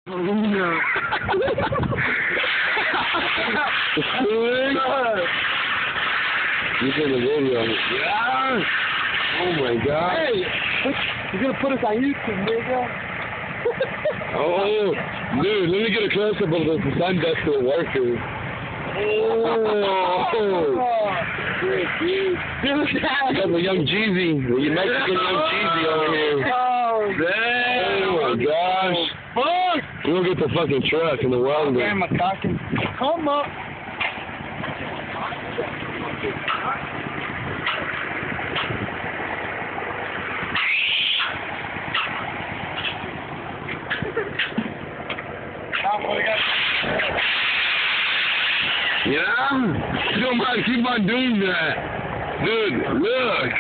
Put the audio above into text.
No. He's in the video. Yeah. Oh my God. Hey, you're gonna put us on YouTube, nigga. Oh, dude, let me get a close up of the Sunduster workers. Oh, Dude. I got the young Jeezy, the Mexican young Jeezy over here. Oh, Damn. Oh my gosh. fuck. We'll get the fucking truck and the welder. Damn, my talking. Come up. Yeah? Come on, keep on doing that. Dude, look.